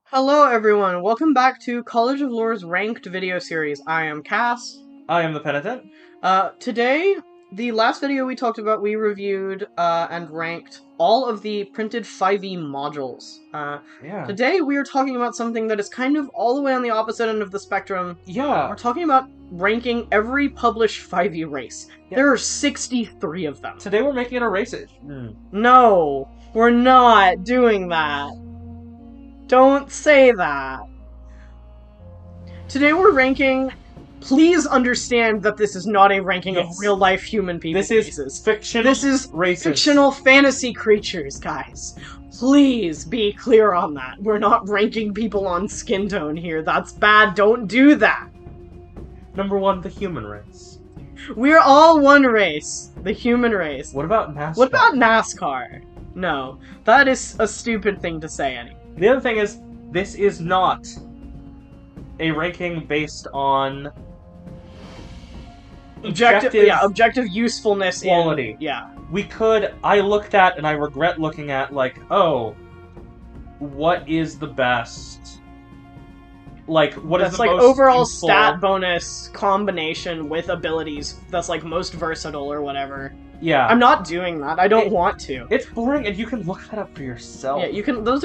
Hello everyone, welcome back to College of Lore's ranked video series. I am Cass. I am the Penitent. Today, the last video we talked about, we reviewed and ranked all of the printed 5e modules. Today we are talking about something that is kind of all the way on the opposite end of the spectrum. Yeah. We're talking about ranking every published 5e race. Yeah. There are 63 of them. Today we're making it a race-ish. No, we're not doing that. Don't say that. Today we're ranking... Please understand that this is not a ranking of real-life human people. This is fictional This is races. Fictional fantasy creatures, guys. Please be clear on that. We're not ranking people on skin tone here. That's bad. Don't do that. Number 1, the human race. We're all one race. The human race. What about NASCAR? What about NASCAR? No. That is a stupid thing to say anyway. The other thing is, this is not a ranking based on objective usefulness quality. I looked at and I regret looking at, like, oh, what is the best? Like, what is the most overall useful stat bonus combination with abilities that's, like, most versatile or whatever. Yeah. I'm not doing that. I don't want to. It's boring, and you can look that up for yourself. Yeah, you can. There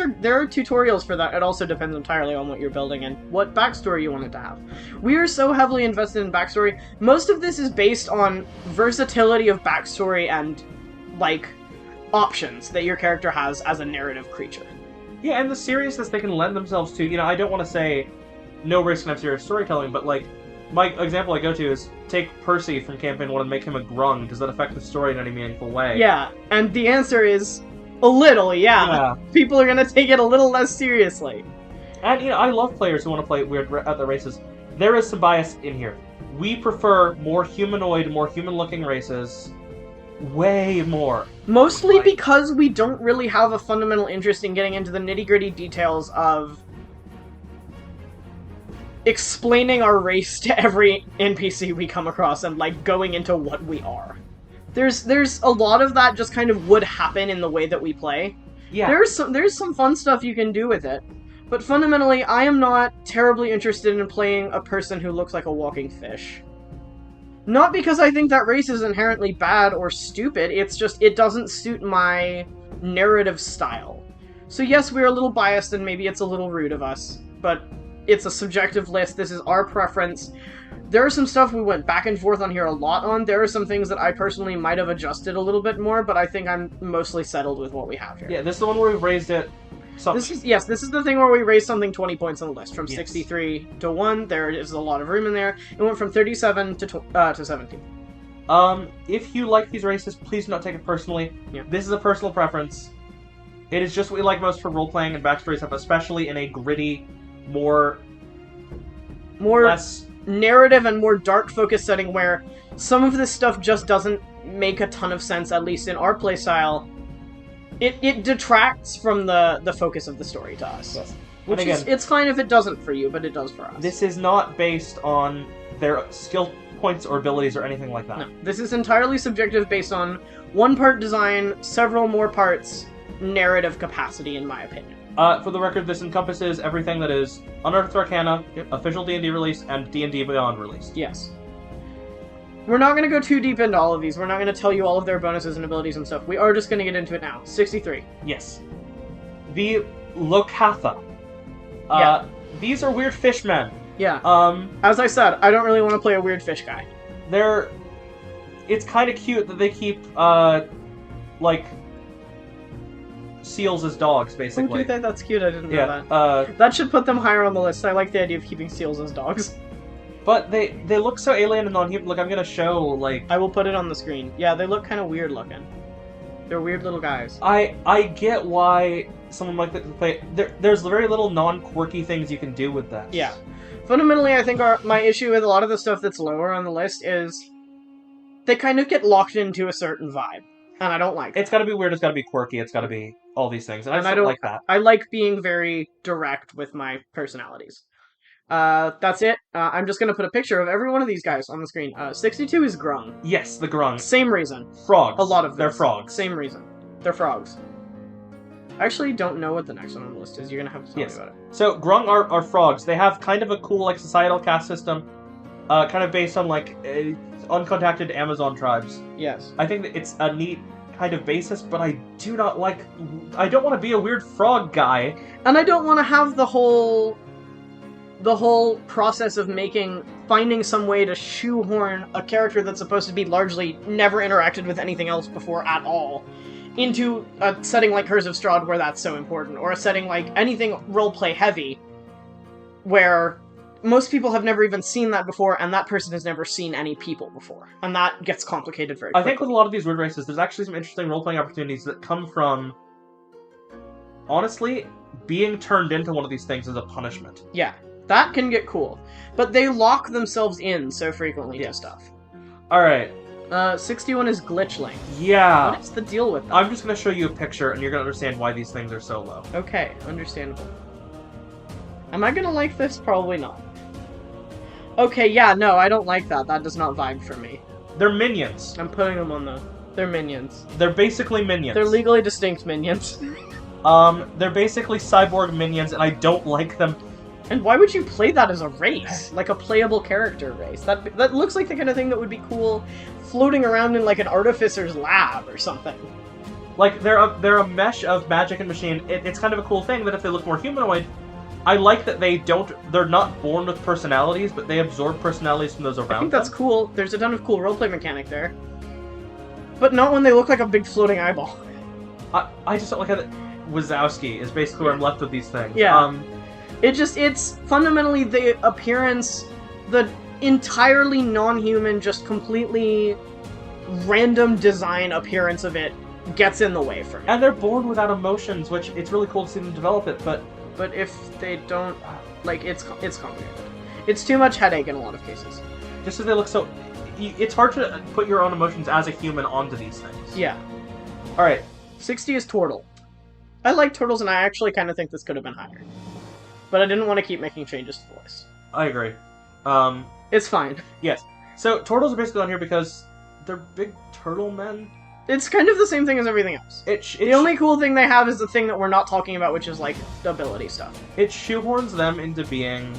are tutorials for that. It also depends entirely on what you're building and what backstory you want it to have. We are so heavily invested in backstory. Most of this is based on versatility of backstory and, like, options that your character has as a narrative creature. Yeah, and the seriousness they can lend themselves to. You know, I don't want to say no race can have serious storytelling, but, like, my example I go to is take Percy from Campaign 1 and make him a grung. Does that affect the story in any meaningful way? Yeah, and the answer is a little, yeah. People are gonna take it a little less seriously. And, you know, I love players who want to play weird at the races. There is some bias in here. We prefer more humanoid, more human-looking races. Way more. Mostly because we don't really have a fundamental interest in getting into the nitty-gritty details of explaining our race to every NPC we come across and, like, going into what we are. There's a lot of that just kind of would happen in the way that we play. Yeah. There's some fun stuff you can do with it. But fundamentally, I am not terribly interested in playing a person who looks like a walking fish. Not because I think that race is inherently bad or stupid, it's just it doesn't suit my narrative style. So yes, we're a little biased and maybe it's a little rude of us, but it's a subjective list, this is our preference. There are some stuff we went back and forth on here a lot on. There are some things that I personally might have adjusted a little bit more, but I think I'm mostly settled with what we have here. Yeah, this is the one where we've raised it something. This is the thing where we raised something 20 points on the list. From 63 to 1, there is a lot of room in there. It went from 37 to 17. If you like these races, please do not take it personally. Yeah. This is a personal preference. It is just what we like most for role-playing and backstory stuff, especially in a gritty, less narrative and more dark-focused setting where some of this stuff just doesn't make a ton of sense, at least in our playstyle. It detracts from the focus of the story to us. Yes. Which again, it's fine if it doesn't for you, but it does for us. This is not based on their skill points or abilities or anything like that. No, this is entirely subjective based on one part design, several more parts narrative capacity, in my opinion. For the record, this encompasses everything that is Unearthed Arcana, official D&D release, and D&D Beyond release. Yes. We're not going to go too deep into all of these. We're not going to tell you all of their bonuses and abilities and stuff. We are just going to get into it now. 63. Yes. The Locathah. These are weird fishmen. Yeah. As I said, I don't really want to play a weird fish guy. It's kind of cute that they keep, like, seals as dogs, basically. Oh, do you think that's cute? I didn't know that. That should put them higher on the list. I like the idea of keeping seals as dogs. But they look so alien and non-human. Look, I'm gonna show, like... I will put it on the screen. Yeah, they look kind of weird looking. They're weird little guys. I get why someone like that can play... There's very little non-quirky things you can do with that. Yeah. Fundamentally, I think my issue with a lot of the stuff that's lower on the list is they kind of get locked into a certain vibe. And I don't like it. It's gotta be weird, it's gotta be quirky, it's gotta be all these things. And I don't like that. I like being very direct with my personalities. That's it. I'm just gonna put a picture of every one of these guys on the screen. 62 is grung. Yes, the grung. Same reason. Frogs. A lot of them. They're frogs. Same reason. They're frogs. I actually don't know what the next one on the list is. You're gonna have to tell me about it. So Grung are frogs. They have kind of a cool like societal caste system, kind of based on like uncontacted Amazon tribes. Yes. I think that it's a neat kind of basis, but I do not like. I don't want to be a weird frog guy, and I don't want to have the whole process of finding some way to shoehorn a character that's supposed to be largely never interacted with anything else before at all into a setting like Curse of Strahd where that's so important, or a setting like anything roleplay heavy where most people have never even seen that before, and that person has never seen any people before. And that gets complicated very quickly. I think with a lot of these weird races, there's actually some interesting role-playing opportunities that come from, honestly, being turned into one of these things as a punishment. Yeah, that can get cool. But they lock themselves in so frequently to stuff. Alright. 61 is Glitchling. Yeah. What is the deal with that? I'm just going to show you a picture, and you're going to understand why these things are so low. Okay, understandable. Am I going to like this? Probably not. Okay, yeah, no, I don't like that. That does not vibe for me. They're minions. I'm putting them on the... They're minions. They're basically minions. They're legally distinct minions. They're basically cyborg minions, and I don't like them. And why would you play that as a race? Like a playable character race? That looks like the kind of thing that would be cool floating around in like an artificer's lab or something. Like, they're a mesh of magic and machine. It's kind of a cool thing that if they look more humanoid, I like that they're not born with personalities, but they absorb personalities from those around them. I think that's cool. There's a ton of cool roleplay mechanic there. But not when they look like a big floating eyeball. I just don't like how Wazowski is basically where I'm left with these things. Yeah. It's fundamentally the appearance, the entirely non-human, just completely random design appearance of it gets in the way for me. And they're born without emotions, which it's really cool to see them develop it, but if they don't, like, it's complicated. It's too much headache in a lot of cases. Just because they look so... It's hard to put your own emotions as a human onto these things. Yeah. Alright. 60 is Tortle. I like Tortles, and I actually kind of think this could have been higher. But I didn't want to keep making changes to the list. I agree. It's fine. Yes. So, Tortles are basically on here because they're big turtle men. It's kind of the same thing as everything else. The only cool thing they have is the thing that we're not talking about, which is, like, ability stuff. It shoehorns them into being...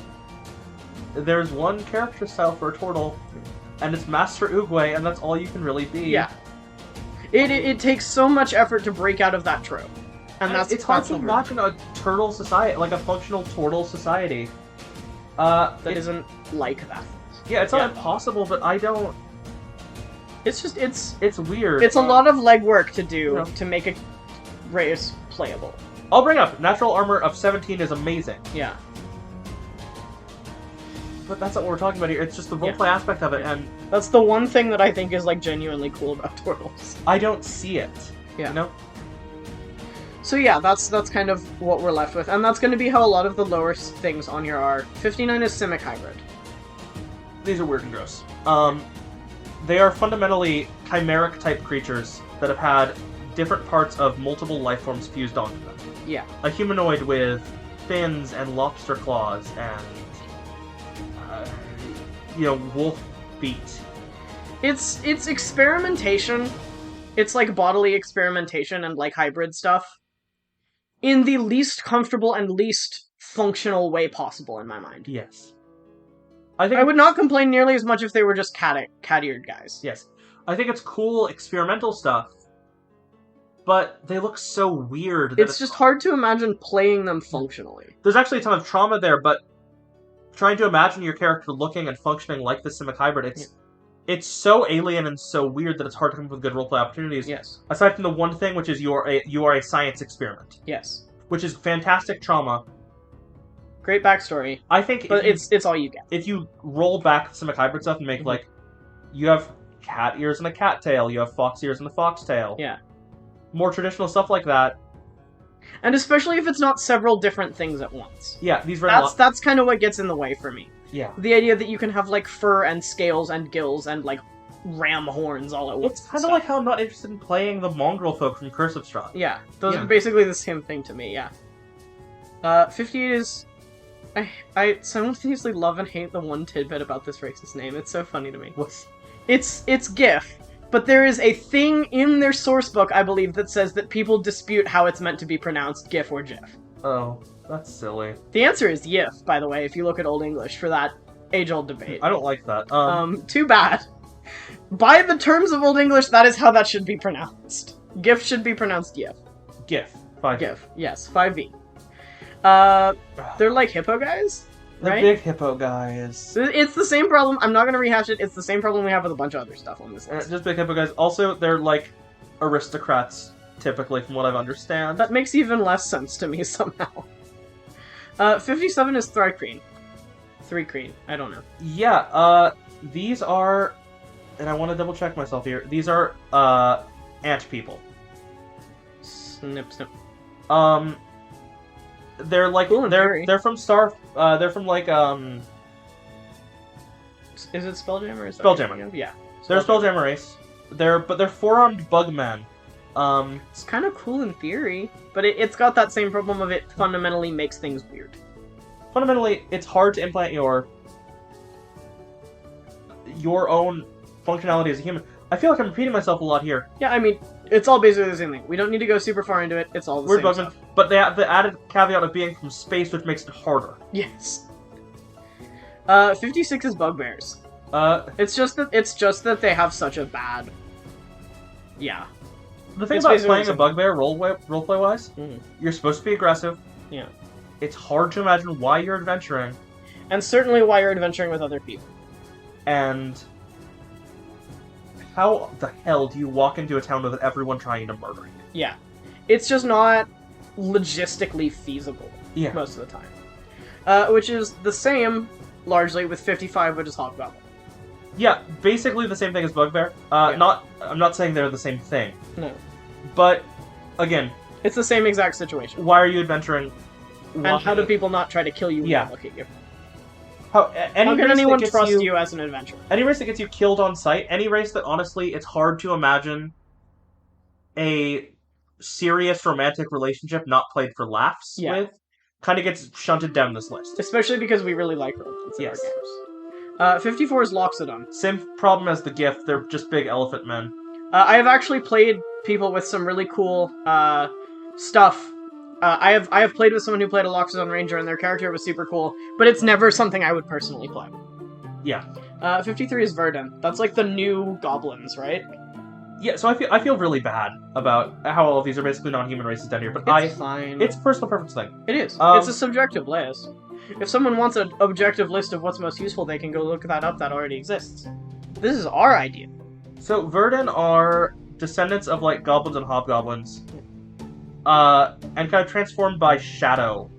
There's one character style for a Tortle, and it's Master Oogway, and that's all you can really be. Yeah. It takes so much effort to break out of that trope. And it's hard to imagine a turtle society, like a functional turtle society. That isn't like that. Yeah, it's not impossible, but I don't... It's just, it's weird. It's a lot of legwork to do to make a race playable. I'll bring up, natural armor of 17 is amazing. Yeah. But that's not what we're talking about here, it's just the roleplay aspect of it, and... That's the one thing that I think is, like, genuinely cool about Turtles. I don't see it. Yeah. You know? So yeah, that's kind of what we're left with, and that's going to be how a lot of the lower things on here are. 59 is Simic Hybrid. These are weird and gross. They are fundamentally chimeric-type creatures that have had different parts of multiple life forms fused onto them. Yeah. A humanoid with fins and lobster claws and, wolf feet. It's experimentation. It's like bodily experimentation and like hybrid stuff. In the least comfortable and least functional way possible, in my mind. Yes. I would not complain nearly as much if they were just cat-eared guys. Yes. I think it's cool experimental stuff, but they look so weird. That it's just hard to imagine playing them functionally. There's actually a ton of trauma there, but trying to imagine your character looking and functioning like the Simic Hybrid, it's so alien and so weird that it's hard to come up with good roleplay opportunities. Yes. Aside from the one thing, which is you are a science experiment. Yes. Which is fantastic trauma. Great backstory. I think, but it's all you get. If you roll back some hybrid stuff and make like, you have cat ears and a cat tail, you have fox ears and a fox tail. Yeah. More traditional stuff like that. And especially if it's not several different things at once. Yeah, that's kind of what gets in the way for me. Yeah. The idea that you can have like fur and scales and gills and like ram horns all at once. It's kind of like how I'm not interested in playing the mongrel folk from Curse of Strahd. Yeah, those are basically the same thing to me. Yeah. 58 is. I simultaneously love and hate the one tidbit about this race's name. It's so funny to me. What's... It's Giff, But there is a thing in their sourcebook, I believe, that says that people dispute how it's meant to be pronounced Giff or Giff. Oh, that's silly. The answer is Yiff, by the way, if you look at Old English for that age-old debate. I don't like that. Too bad. By the terms of Old English, that is how that should be pronounced. Giff should be pronounced Giff. Giff. 5. Giff, yes, 5V. They're like hippo guys, right? The big hippo guys. It's the same problem. I'm not going to rehash it. It's the same problem we have with a bunch of other stuff on this list. Just big hippo guys. Also, they're like aristocrats, typically, from what I understand. That makes even less sense to me somehow. 57 is Thrycreen. Thrycreen, I don't know. Yeah, these are, and I want to double check myself here, these are, ant people. Snip, snip. They're like, Cool, they're from they're from like, Is it Spelljammer? Spelljammer. Yeah. They're a Spelljammer race. But they're 4-armed bugmen. It's kind of cool in theory, but it's got that same problem of it fundamentally makes things weird. Fundamentally, it's hard to implant your own functionality as a human. I feel like I'm repeating myself a lot here. Yeah, I mean, it's all basically the same thing. We don't need to go super far into it. It's all the We're same bugmen, stuff. but they have the added caveat of being from space, which makes it harder. Yes. 56 is bugbears. It's just that they have such a bad. Yeah. The thing It's about basically playing a something- bugbear roleplay wise, you're supposed to be aggressive. Yeah. It's hard to imagine why you're adventuring, And certainly why you're adventuring with other people. and how the hell do you walk into a town with everyone trying to murder you? Yeah. It's just not logistically feasible most of the time. Which is the same, largely, with 55, which is Hobgoblin. Yeah, basically the same thing as bugbear. I'm not saying they're the same thing. No. But, again, It's the same exact situation. why are you adventuring? And how do people not try to kill you when Yeah. they look at you? How How can anyone trust you as an adventurer? Any race that gets you killed on sight, any race that honestly it's hard to imagine a serious romantic relationship not played for laughs with, kind of gets shunted down this list. Especially because we really like romance in our Yes. games. 54 is Loxodon. Same problem as the Giff, they're just big elephant men. I have actually played people with some really cool stuff. I have played with someone who played a Loxodon Ranger, and their character was super cool, but it's never something I would personally play. Yeah. 53 is Verdan. That's like the new goblins, right? Yeah, so I feel really bad about how all of these are basically non-human races down here, but It's fine. it's a personal preference thing. It is. It's a subjective list. If someone wants an objective list of what's most useful, they can go look that up. That already exists. This is our idea. So Verdan are descendants of like goblins and hobgoblins, and kind of transformed by shadow.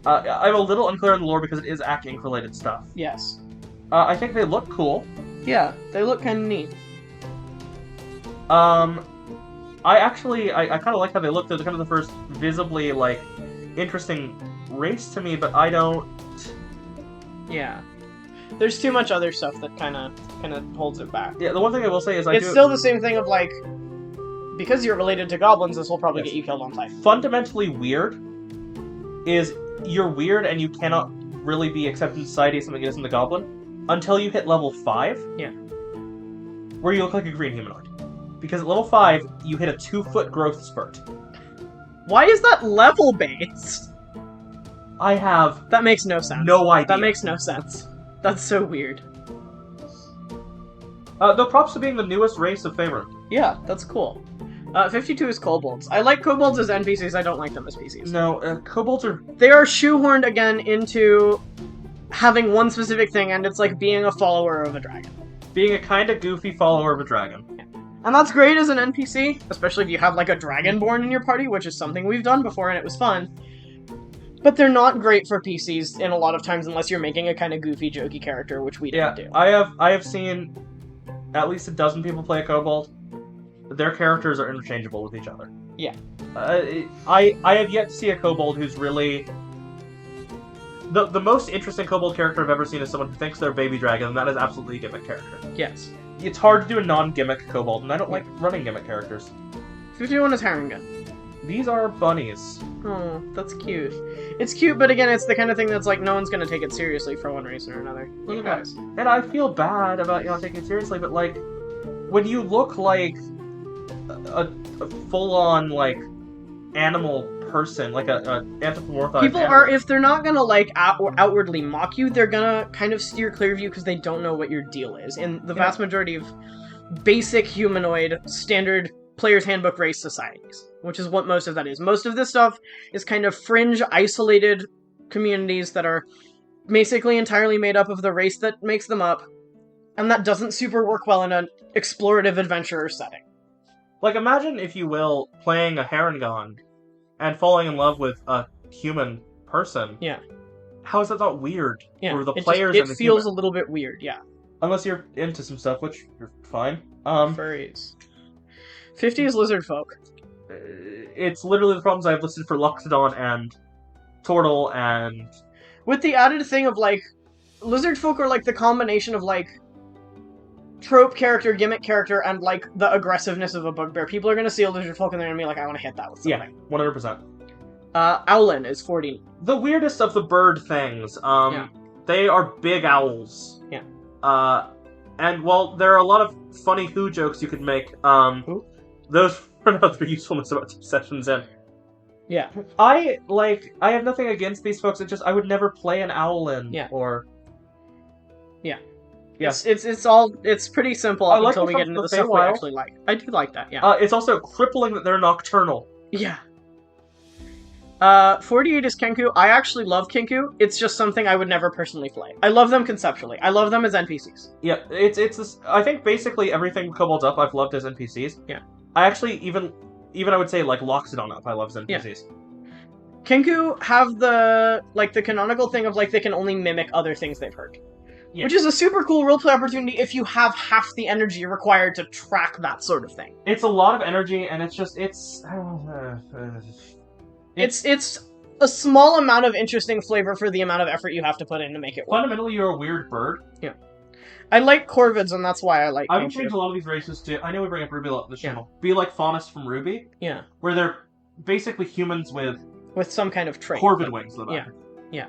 I'm a little unclear on the lore because it is Act Inc. related stuff. Yes. I think they look cool. Yeah, they look kind of neat. I kind of like how they look. They're kind of the first visibly like interesting race to me, but I don't. Yeah. There's too much other stuff that kind of holds it back. Yeah, the one thing I will say is it's still the same thing of like, because you're related to goblins, this will probably get you killed on sight. Fundamentally weird is you're weird and you cannot really be accepted in society as something that isn't a goblin until you hit level 5. Yeah. Where you look like a green humanoid. Because at level 5, you hit a 2-foot growth spurt. Why is that level based? I have That makes no sense. no idea. That makes no sense. That's so weird. Though props to being the newest race of Faerun. Yeah, that's cool. 52 is kobolds. I like kobolds as NPCs, I don't like them as PCs. No, kobolds are... They are shoehorned again into having one specific thing, and it's like being a follower of a dragon. being a kind of goofy follower of a dragon. And that's great as an NPC, especially if you have like a dragonborn in your party, which is something we've done before and it was fun. But they're not great for PCs in a lot of times unless you're making a kind of goofy, jokey character, which we don't do. I have seen at least a dozen people play a kobold. Their characters are interchangeable with each other. Yeah. I have yet to see a kobold who's really... The most interesting kobold character I've ever seen is someone who thinks they're a baby dragon, and that is absolutely a gimmick character. Yes. It's hard to do a non-gimmick kobold, and I don't like running gimmick characters. 51 is Harengon. These are bunnies. Oh, that's cute. It's cute, but again, it's the kind of thing that's like, no one's gonna take it seriously for one reason or another. Little guys. And I feel bad about, taking it seriously, but, like, when you look like a full-on, like, animal person, like a anthropomorphized People animal. are, if they're not gonna, like, outwardly mock you, they're gonna kind of steer clear of you because they don't know what your deal is. In the vast majority of basic humanoid, standard player's handbook race societies, which is what most of that is. Most of this stuff is kind of fringe, isolated communities that are basically entirely made up of the race that makes them up, and that doesn't super work well in an explorative adventurer setting. Like, imagine, if you will, playing a Harengon and falling in love with a human person. Yeah. How is that not weird? Yeah. For the players it and the feels human? a little bit weird, yeah. Unless you're into some stuff, which you're fine. Furries. 50 is Lizardfolk. It's literally the problems I've listed for Loxodon and Tortle and... With the added thing of, like, Lizardfolk are, like, the combination of, like, trope character, gimmick character, and, like, the aggressiveness of a Bugbear. People are gonna see a Lizardfolk and they're gonna be like, I want to hit that with something. Yeah, 100%. Owlin is 40. The weirdest of the bird things. They are big owls. Yeah. And, well, there are a lot of funny Who jokes you could make. Who? Those are another usefulness about 2 sessions in. Yeah. I have nothing against these folks, it's just I would never play an Owlin. Yeah. Or... Yeah. Yeah. It's pretty simple I up like until the we fact get into that the they stuff we Feywild. actually like. I do like that, yeah. It's also crippling that they're nocturnal. Yeah. 48 is Kenku. I actually love Kenku. It's just something I would never personally play. I love them conceptually. I love them as NPCs. Yeah, it's this... I think basically everything Kobold's up I've loved as NPCs. Yeah. I actually even I would say, like, Loxodon up I love as NPCs. Yeah. Kenku have the canonical thing of, like, they can only mimic other things they've heard. Yeah. Which is a super cool roleplay opportunity if you have half the energy required to track that sort of thing. It's a lot of energy, and it's just, It's a small amount of interesting flavor for the amount of effort you have to put in to make it work. Fundamentally, you're a weird bird. Yeah. I like corvids, and that's why I like I would change a lot of these races to, I know we bring up Ruby a lot on this Yeah. channel, be like Faunus from Ruby. Yeah. Where they're basically humans with some kind of trait. corvid wings. Yeah.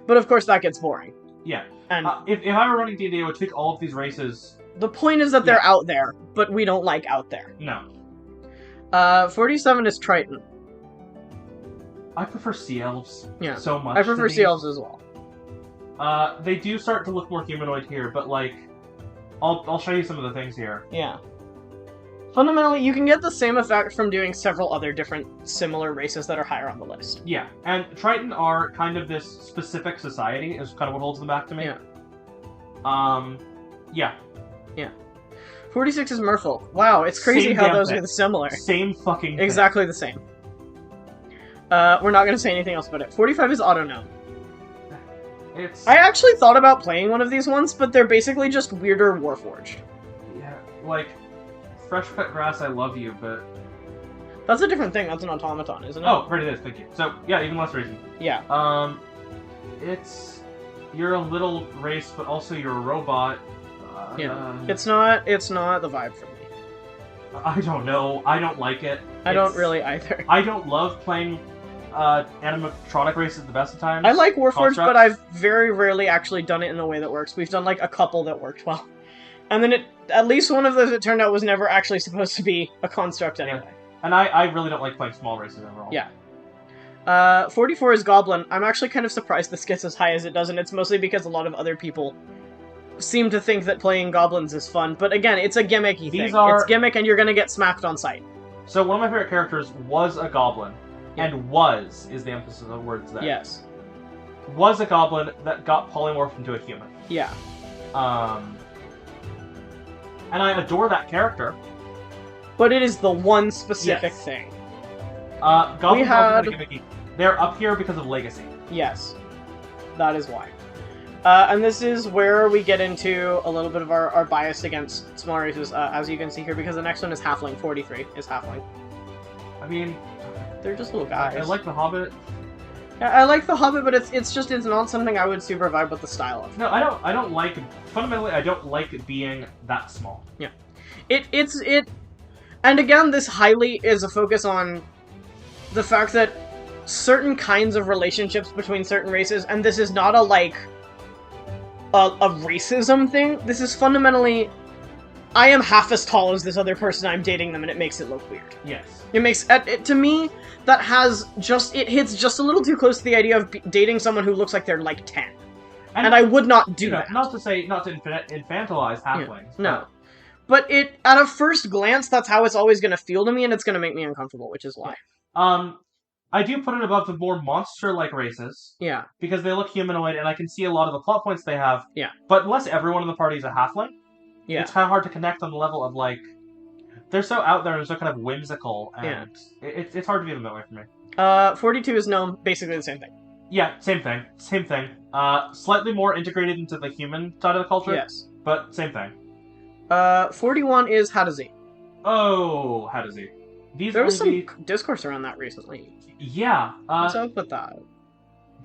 But of course that gets boring. Yeah. And if I were running D&D, I would take all of these races. The point is that they're out there, but we don't like out there. No. 47 is Triton. I prefer Sea Elves Yeah. so much. I prefer Sea Elves as well. They do start to look more humanoid here, but, like, I'll show you some of the things here. Yeah. Fundamentally, you can get the same effect from doing several other different similar races that are higher on the list. Yeah, and Triton are kind of this specific society, is kind of what holds them back to me. Yeah. Yeah. Yeah. 46 is Merfolk. Wow, it's crazy Same how damn those thing. are similar. Same fucking thing. Exactly the same. We're not going to say anything else about it. 45 is Autognome. I actually thought about playing one of these ones, but they're basically just weirder Warforged. Yeah, like, fresh cut grass, I love you, but... That's a different thing. That's an automaton, isn't it? Oh, right, it is, thank you. So, yeah, even less reason. Yeah. You're a little race, but also you're a robot. Yeah. It's not the vibe for me. I don't know. I don't like it. I don't really either. I don't love playing animatronic races at the best of times. I like Warforged, but I've very rarely actually done it in a way that works. We've done, like, a couple that worked well. And then at least one of those, it turned out, was never actually supposed to be a construct anyway. Yeah. And I really don't like playing small races overall. Yeah. 44 is Goblin. I'm actually kind of surprised this gets as high as it does, and it's mostly because a lot of other people seem to think that playing goblins is fun. But again, it's a gimmicky thing. It's gimmick, and you're gonna get smacked on sight. So one of my favorite characters was a goblin. Yeah. And was is the emphasis of the words there. Yes. Was a goblin that got polymorphed into a human. Yeah. And I adore that character. But it is the one specific thing. Goblins are gimmicky. They're up here because of legacy. Yes. That is why. And this is where we get into a little bit of our bias against small races, as you can see here, because the next one is Halfling. 43 is Halfling. I mean... They're just little guys. I like the Hobbit. Yeah, I like the Hobbit, but it's not something I would super vibe with the style of. No, I don't like... Fundamentally, I don't like being that small. Yeah. And again, this highly is a focus on the fact that certain kinds of relationships between certain races, and this is not a racism thing. This is fundamentally I am half as tall as this other person I'm dating them, and it makes it look weird. Yes. It makes to me that it hits just a little too close to the idea of dating someone who looks like they're like 10, and I would not do that. Not to infantilize halflings. Yeah, no, but at a first glance, that's how it's always going to feel to me, and it's going to make me uncomfortable, which is why. I do put it above the more monster-like races. Yeah. Because they look humanoid, and I can see a lot of the plot points they have. Yeah. But unless everyone in the party is a halfling, yeah, it's kind of hard to connect on the level of, like... They're so out there and so kind of whimsical, and it's hard to view them that way for me. 42 is gnome, basically the same thing. Yeah, same thing. Same thing. Slightly more integrated into the human side of the culture. Yes. But same thing. 41 is Hadozee. Oh, Hadozee. There was some discourse around that recently. Yeah. What's up with that?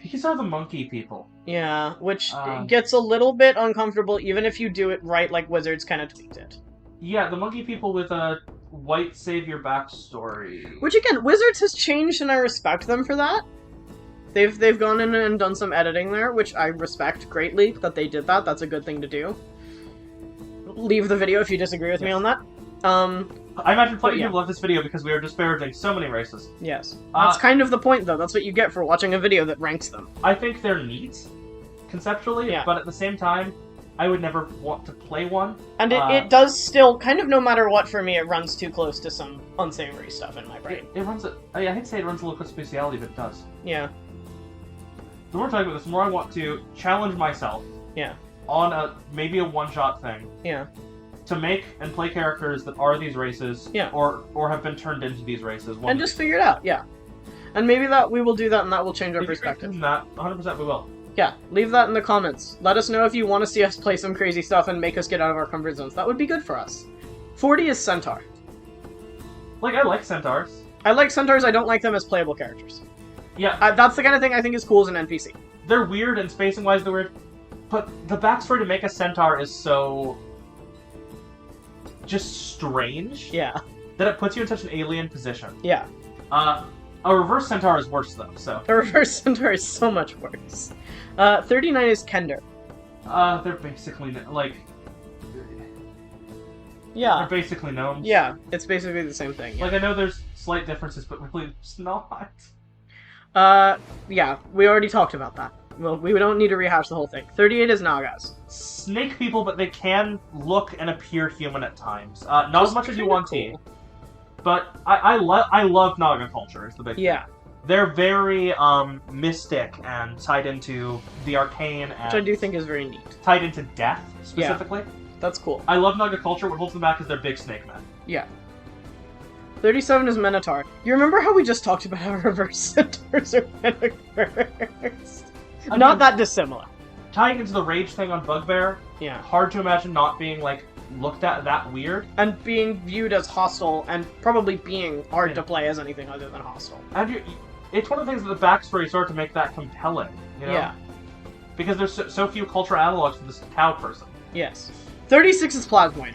These are the monkey people. Yeah, which gets a little bit uncomfortable even if you do it right, like Wizards kind of tweaked it. Yeah, the monkey people with a white savior backstory. Which again, Wizards has changed and I respect them for that. They've gone in and done some editing there, which I respect greatly that they did that. That's a good thing to do. Leave the video if you disagree with me on that. I imagine plenty of people love this video because we are disparaging so many races. Yes. That's kind of the point, though. That's what you get for watching a video that ranks them. I think they're neat, conceptually, but at the same time, I would never want to play one. And it does still, kind of no matter what for me, it runs too close to some unsavory stuff in my brain. It runs, I hate to say it runs a little close to speciality, but it does. Yeah. The more I talk about this, the more I want to challenge myself. Yeah. On maybe a one-shot thing. Yeah. To make and play characters that are these races, or have been turned into these races. And just figure it out, yeah. And maybe that we will do that, and that will change our perspective. That 100% we will. Yeah, leave that in the comments. Let us know if you want to see us play some crazy stuff and make us get out of our comfort zones. That would be good for us. 40 is Centaur. I like Centaurs. I like Centaurs, I don't like them as playable characters. Yeah. That's the kind of thing I think is cool as an NPC. They're weird, and spacing-wise they're weird. But the backstory to make a Centaur is so... just strange. Yeah. That it puts you in such an alien position. Yeah. A reverse Centaur is worse, though, so... A reverse Centaur is so much worse. 39 is Kender. They're basically, yeah. They're basically gnomes. Yeah, it's basically the same thing. Yeah. I know there's slight differences, but really, it's not. Yeah, we already talked about that. Well, we don't need to rehash the whole thing. 38 is Nagas. Snake people, but they can look and appear human at times. Not as much as you want to. But I love Naga culture, is the big thing. They're very mystic and tied into the arcane, and which I do think is very neat. Tied into death, specifically. Yeah, that's cool. I love Naga culture. What holds them back is their big snake men. Yeah. 37 is Minotaur. You remember how we just talked about how reverse Centaurs are Minotaurs? Not that dissimilar. Tying into the rage thing on Bugbear, hard to imagine not being, looked at that weird. And being viewed as hostile, and probably being hard to play as anything other than hostile. And it's one of the things that the backstory started to make that compelling, you know? Yeah. Because there's so few cultural analogs to this cow person. Yes. 36 is Plasmoid.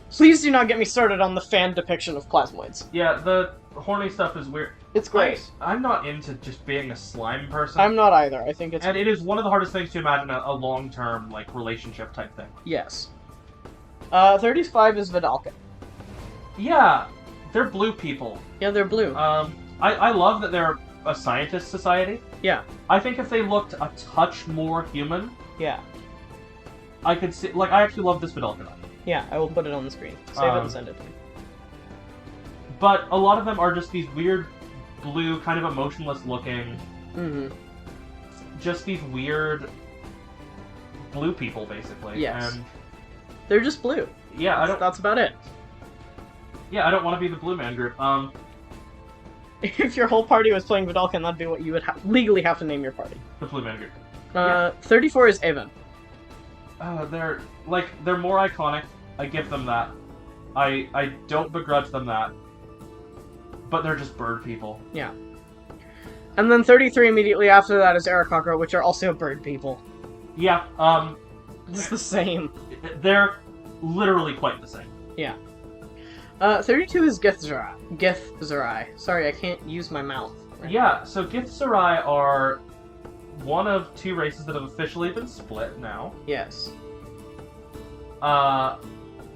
Please do not get me started on the fan depiction of Plasmoids. Yeah, the horny stuff is weird. It's great. I'm not into just being a slime person. I'm not either. I think it's... And it is one of the hardest things to imagine a long-term, relationship type thing. Yes. 35 is Vedalken. Yeah, they're blue people. Yeah, they're blue. I love that they're a scientist society. Yeah. I think if they looked a touch more human... Yeah. I could see... I actually love this Vedalken. Yeah, I will put it on the screen. Save it and send it to me. But a lot of them are just these weird blue, kind of emotionless looking... Mm-hmm. Just these weird blue people, basically. Yes. And they're just blue. Yeah, That's about it. Yeah, I don't want to be the blue man group. If your whole party was playing Vedalken, that'd be what you would legally have to name your party. The blue man group. 34 is Aven. They're more iconic. I give them that. I don't begrudge them that. But they're just bird people. Yeah. And then 33 immediately after that is Aarakocra, which are also bird people. Yeah, It's the same. They're literally quite the same. Yeah. 32 is Githzerai. Githzerai. Sorry, I can't use my mouth. Right? Yeah, so Githzerai are one of two races that have officially been split now. Yes.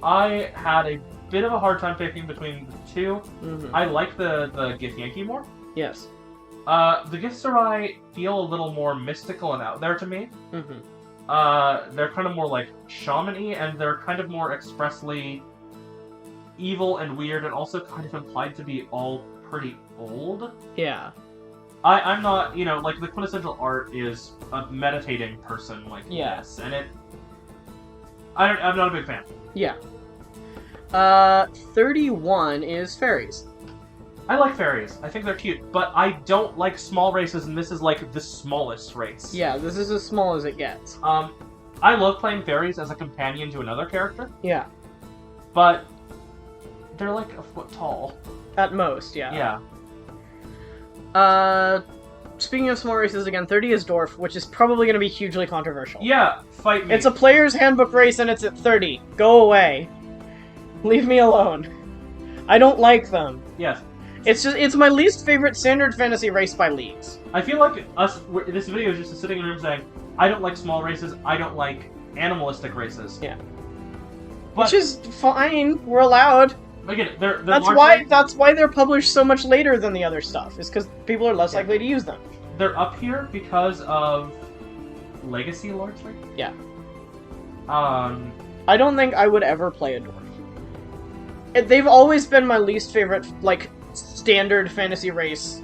I had a bit of a hard time picking between the two. Mm-hmm. I like the Githyanki more. Yes. The Githzerai feel a little more mystical and out there to me. Mm-hmm. They're kind of more like shaman-y, and they're kind of more expressly evil and weird, and also kind of implied to be all pretty old. Yeah. I'm not, like, the quintessential art is a meditating person like this, and I'm not a big fan. Yeah. 31 is fairies. I like fairies. I think they're cute, but I don't like small races, and this is like the smallest race. Yeah, this is as small as it gets. I love playing fairies as a companion to another character. Yeah. But they're like a foot tall. At most, yeah. Yeah. Speaking of small races again, 30 is Dwarf, which is probably going to be hugely controversial. Yeah, fight me. It's a player's handbook race and it's at 30. Go away. Leave me alone. I don't like them. Yes. It's my least favorite standard fantasy race by leagues. I feel like this video is just sitting in a room saying, I don't like small races, I don't like animalistic races. Yeah. But, which is fine, we're allowed. Again, they're that's largely, why they're published so much later than the other stuff, is because people are less likely to use them. They're up here because of legacy, largely. Yeah. I don't think I would ever play a Dwarf. They've always been my least favorite, like, standard fantasy race.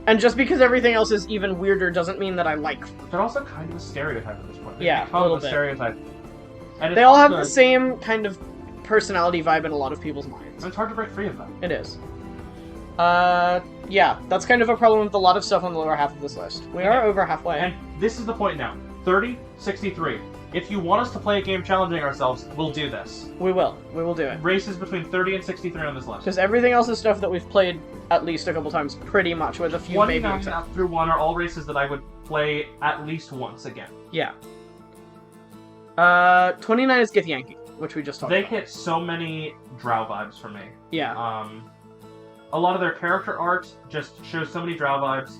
And just because everything else is even weirder doesn't mean that I like them. They're also kind of a stereotype at this point. They yeah, a little bit. Stereotype. And they all have the same kind of personality vibe in a lot of people's minds. And it's hard to break free of them. It is. Yeah, that's kind of a problem with a lot of stuff on the lower half of this list. We are over halfway. And this is the point now. 30, 63. If you want us to play a game challenging ourselves, we'll do this. We will. We will do it. Races between 30 and 63 on this list. Because everything else is stuff that we've played at least a couple times, pretty much, with a few maybe 29 up through 1 are all races that I would play at least once again. Yeah. 29 is Githyanki, which we just talked about. They hit so many drow vibes for me. Yeah. A lot of their character art just shows so many drow vibes.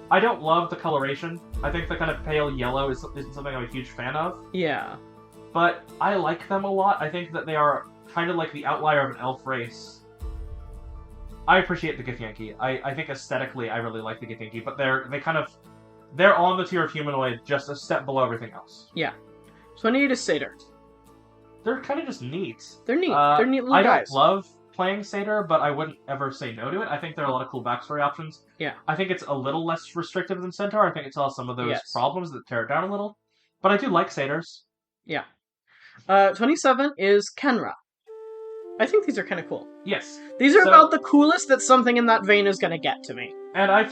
I don't love the coloration. I think the kind of pale yellow isn't something I'm a huge fan of. Yeah. But I like them a lot. I think that they are kind of like the outlier of an elf race. I appreciate the Githyanki. I think aesthetically I really like the Githyanki, but they're on the tier of humanoid, just a step below everything else. Yeah. 28 is Satyr. They're kind of just neat. They're neat. They're neat little guys. I don't love playing Satyr, but I wouldn't ever say no to it. I think there are a lot of cool backstory options. Yeah. I think it's a little less restrictive than Centaur. I think it solves some of those problems that tear it down a little. But I do like Satyrs. Yeah. 27 is Khenra. I think these are kind of cool. Yes. These are about the coolest that something in that vein is going to get to me. And I've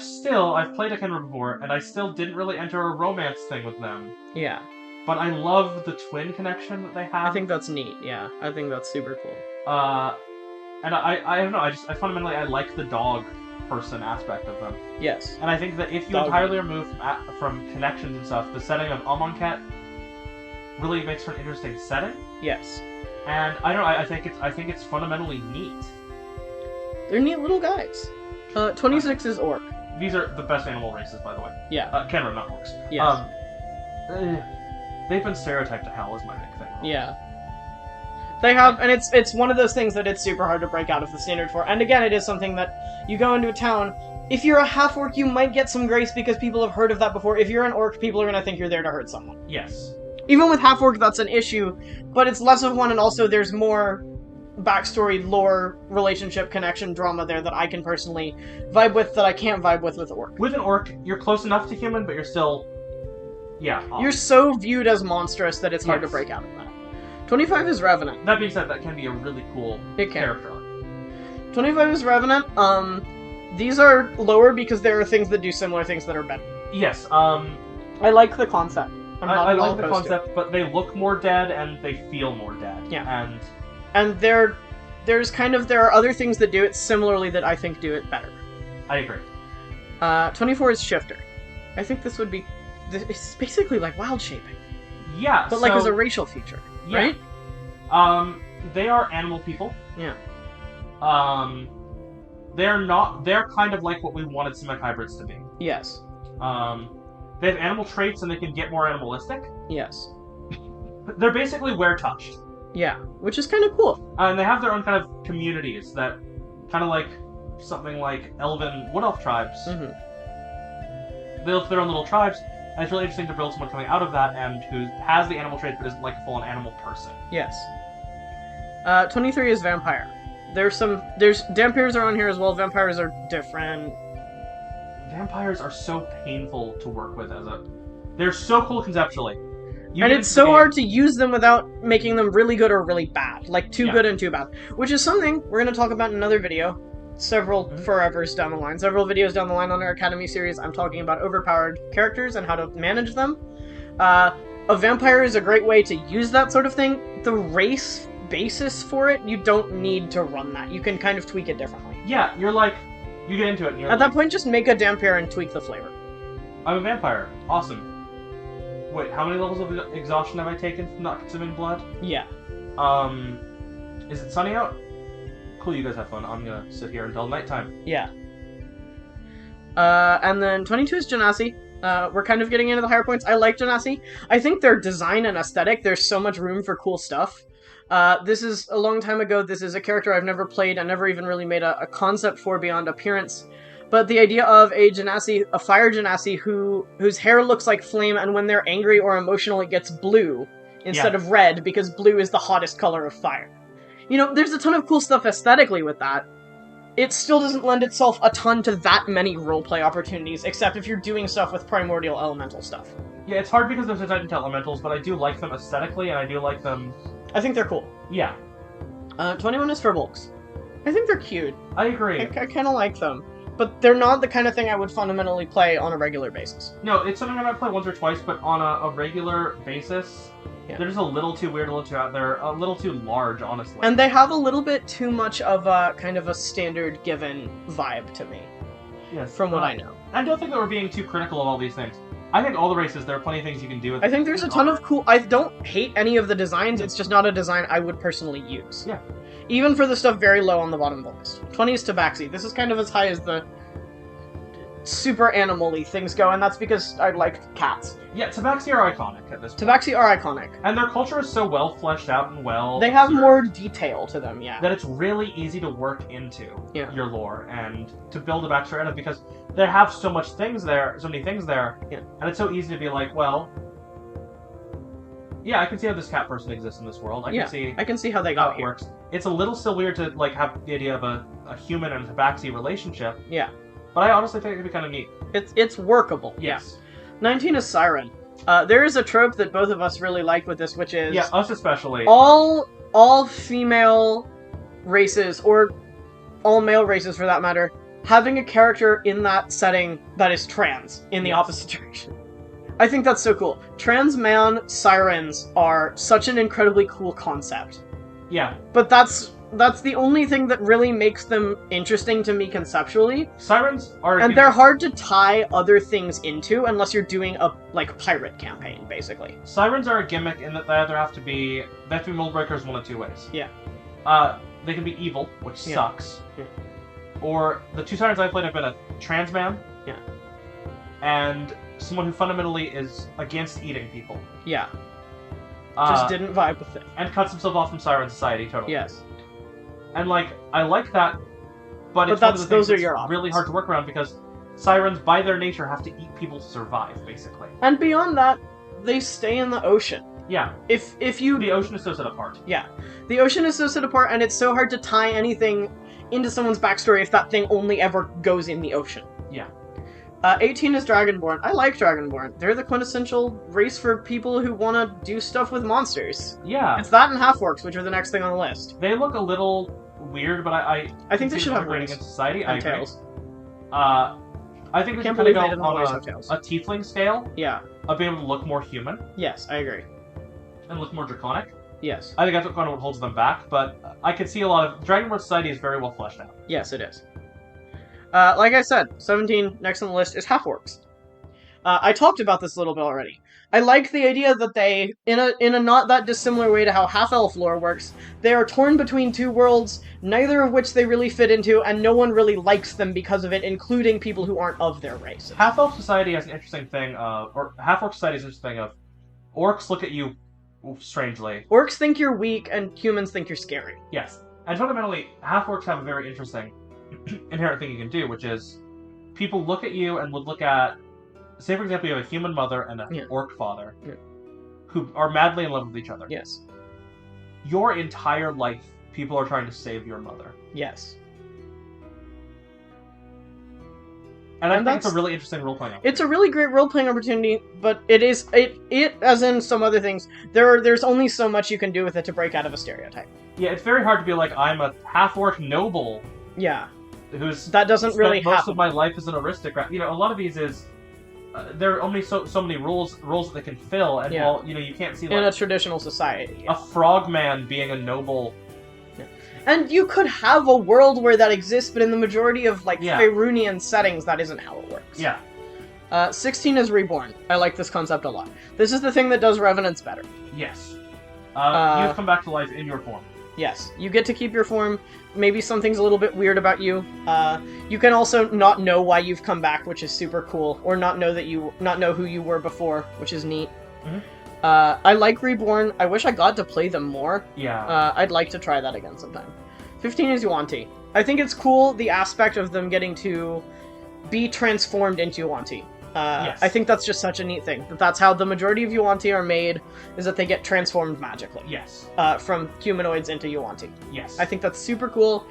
played a Kender before, and I still didn't really enter a romance thing with them. Yeah. But I love the twin connection that they have. I think that's neat, yeah. I think that's super cool. And I don't know, I fundamentally, I like the dog person aspect of them. Yes. And I think that if you entirely remove from connections and stuff, the setting of Amonkhet really makes for an interesting setting. Yes. And I don't know, I think it's fundamentally neat. They're neat little guys. 26 is Orc. These are the best animal races, by the way. Yeah. Khenra, not orcs. Yes. They've been stereotyped to hell is my big thing. Yeah. They have, and it's one of those things that it's super hard to break out of the standard for. And again, it is something that you go into a town, if you're a half-orc, you might get some grace because people have heard of that before. If you're an orc, people are going to think you're there to hurt someone. Yes. Even with half-orc, that's an issue, but it's less of one, and also there's more backstory, lore, relationship, connection, drama there that I can personally vibe with that I can't vibe with orc. With an orc, you're close enough to human, but you're still... Yeah. You're so viewed as monstrous that it's hard to break out of that. 25 is Revenant. That being said, that can be a really cool character arc. 25 is Revenant. These are lower because there are things that do similar things that are better. Yes, I like the concept. I like the concept, but they look more dead and they feel more dead. Yeah. And there are other things that do it similarly that I think do it better. I agree. 24 is Shifter. I think this would be... It's basically like wild shaping. Yeah, but like as a racial feature, right? They are animal people. Yeah. They're kind of like what we wanted Simic Hybrids to be. Yes. They have animal traits and they can get more animalistic. Yes. They're basically were touched. Yeah, which is kind of cool. And they have their own kind of communities that kind of like something like elven wood elf tribes. Mm-hmm. They look their own little tribes, and it's really interesting to build someone coming out of that and who has the animal trait but isn't like a full-on animal person. Yes. 23 is vampire. There's Dampirs are on here as well. Vampires are different. Vampires are so painful to work with they're so cool conceptually. And it's so hard to use them without making them really good or really bad. Like, too good and too bad. Which is something we're going to talk about in another video. Several forevers down the line. Several videos down the line on our Academy series, I'm talking about overpowered characters and how to manage them. A vampire is a great way to use that sort of thing. The race basis for it, you don't need to run that. You can kind of tweak it differently. Yeah, you're like... You get into it and you're At that point, just make a Dampier and tweak the flavor. I'm a vampire. Awesome. Wait, how many levels of exhaustion have I taken from not consuming blood? Yeah. Is it sunny out? Cool, you guys have fun. I'm gonna sit here until nighttime. Yeah. And then 22 is Genasi. We're kind of getting into the higher points. I like Genasi. I think their design and aesthetic, there's so much room for cool stuff. This is a long time ago. This is a character I've never played and never even really made a concept for beyond appearance. But the idea of a Genasi, a fire Genasi whose hair looks like flame, and when they're angry or emotional it gets blue instead of red, because blue is the hottest color of fire. You know, there's a ton of cool stuff aesthetically with that. It still doesn't lend itself a ton to that many roleplay opportunities, except if you're doing stuff with primordial elemental stuff. Yeah, it's hard because there's a Titan elementals, but I do like them aesthetically, and I do like them... I think they're cool. Yeah. 21 is Furbolgs. I think they're cute. I agree. I kind of like them. But they're not the kind of thing I would fundamentally play on a regular basis. No, it's something I might play once or twice, but on a regular basis, they're just a little too weird, a little too out there, a little too large, honestly. And they have a little bit too much of a kind of a standard given vibe to me. Yes. From what I know. I don't think that we're being too critical of all these things. I think all the races, there are plenty of things you can do with I think there's a ton of cool... I don't hate any of the designs, it's just not a design I would personally use. Yeah. Even for the stuff very low on the bottom of the list. 20 is Tabaxi. This is kind of as high as the super animal-y things go, and that's because I like cats. Yeah, Tabaxi are iconic at this point. Tabaxi are iconic. And their culture is so well fleshed out and well... They have more detail to them, yeah. That it's really easy to work into your lore and to build a backstory out of, because they have so many things there, and it's so easy to be like, well... Yeah, I can see how this cat person exists in this world. I can see how they got here. Works. It's a little still weird to like have the idea of a human and a Tabaxi relationship. Yeah. But I honestly think it could be kind of neat. It's workable. Yes. Yeah. 19 is Siren. There is a trope that both of us really like with this, which is... Yeah, us especially. All female races, or all male races for that matter, having a character in that setting that is trans in the opposite direction. I think that's so cool. Trans man sirens are such an incredibly cool concept. Yeah. But that's the only thing that really makes them interesting to me conceptually. Sirens are... And they're hard to tie other things into unless you're doing a, like, pirate campaign, basically. Sirens are a gimmick in that they either have to be mold breakers one of two ways. Yeah. They can be evil, which sucks. Yeah. Or the two sirens I've played have been a trans man. Yeah. And someone who fundamentally is against eating people. Yeah. Just didn't vibe with it. And cuts himself off from Siren Society, totally. Yes. And, like, I like that, but it's those are your options. Really hard to work around because sirens, by their nature, have to eat people to survive, basically. And beyond that, they stay in the ocean. Yeah. If you... The ocean is so set apart. Yeah. The ocean is so set apart, and it's so hard to tie anything into someone's backstory if that thing only ever goes in the ocean. Yeah. 18 is Dragonborn. I like Dragonborn. They're the quintessential race for people who want to do stuff with monsters. Yeah. It's that and Half-Orcs, which are the next thing on the list. They look a little weird, but I think they should have wings against society. and tails. I think they should kind of go on a tiefling scale. Yeah. Of being able to look more human. Yes, I agree. And look more draconic. Yes. I think that's kind of what holds them back, but I could see a lot of... Dragonborn society is very well fleshed out. Yes, it is. Like I said, 17, next on the list, is Half-Orcs. I talked about this a little bit already. I like the idea that they, in a not that dissimilar way to how Half-Elf lore works, they are torn between two worlds, neither of which they really fit into, and no one really likes them because of it, including people who aren't of their race. Half-Elf society has an interesting thing, or Half-Orc society has an interesting thing of, orcs look at you strangely. Orcs think you're weak, and humans think you're scary. Yes. And fundamentally, half-orcs have a very interesting inherent thing you can do, which is people look at you and would look at, say for example, you have a human mother and an orc father who are madly in love with each other. Yes. Your entire life, people are trying to save your mother. Yes. And I think it's a really interesting role-playing opportunity. It's a really great role-playing opportunity, but it as in some other things, there's only so much you can do with it to break out of a stereotype. Yeah, it's very hard to be like, I'm a half-orc noble. Yeah. That doesn't really happen. Most of my life as an aristocrat. You know, a lot of these is... there are only so many roles that they can fill, and well, you know, you can't see, like... in a traditional society. A frogman being a noble... And you could have a world where that exists, but in the majority of, like, Faerunian settings, that isn't how it works. Yeah. 16 is Reborn. I like this concept a lot. This is the thing that does Revenants better. Yes. You've come back to life in your form. Yes. You get to keep your form. Maybe something's a little bit weird about you. You can also not know why you've come back, which is super cool. Or not know who you were before, which is neat. Mm-hmm. I like Reborn. I wish I got to play them more. Yeah. I'd like to try that again sometime. 15 is Yuan-Ti. I think it's cool, the aspect of them getting to be transformed into Yuan-Ti. Yes. I think that's just such a neat thing. That's how the majority of Yuan-Ti are made, is that they get transformed magically. Yes. From humanoids into Yuan-Ti. Yes. I think that's super cool.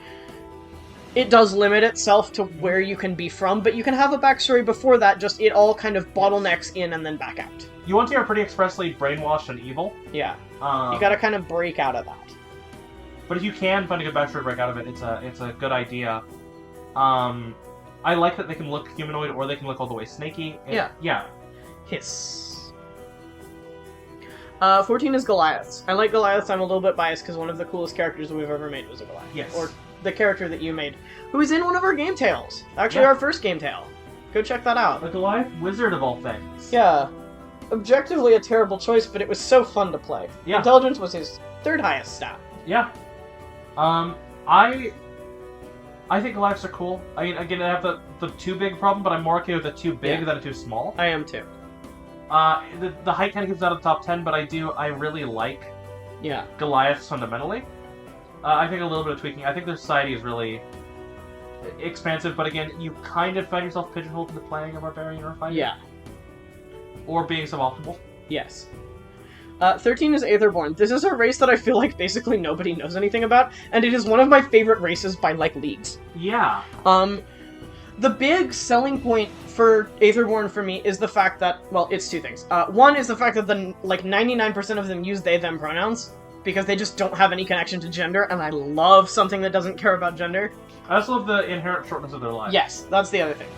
It does limit itself to where you can be from, but you can have a backstory before that, just it all kind of bottlenecks in and then back out. Yuan-Ti are pretty expressly brainwashed and evil. Yeah. You gotta kind of break out of that. But if you can find a good backstory to break out of it, it's a good idea. I like that they can look humanoid or they can look all the way snaky. Yeah. Hiss. 14 is Goliaths. I like Goliaths. I'm a little bit biased because one of the coolest characters we've ever made was a Goliath. Yes. Or the character that you made, who was in one of our game tales. Actually, our first game tale. Go check that out. The Goliath wizard of all things. Yeah. Objectively a terrible choice, but it was so fun to play. Yeah. Intelligence was his third highest stat. Yeah. I think Goliaths are cool. I mean, again, I have the too big problem, but I'm more okay with a too big than a too small. I am too. The height kind of gets out of the top 10, but I really like Goliaths fundamentally. I think a little bit of tweaking. I think their society is really expansive, but again, you kind of find yourself pigeonholed into playing a barbarian or a fighter. Yeah. Or being suboptimal. Yes. 13 is Aetherborn. This is a race that I feel like basically nobody knows anything about, and it is one of my favorite races by, like, leagues. Yeah. The big selling point for Aetherborn for me is the fact that, well, it's two things. One is the fact that 99% of them use they/them pronouns, because they just don't have any connection to gender, and I love something that doesn't care about gender. I also love the inherent shortness of their lives. Yes, that's the other thing.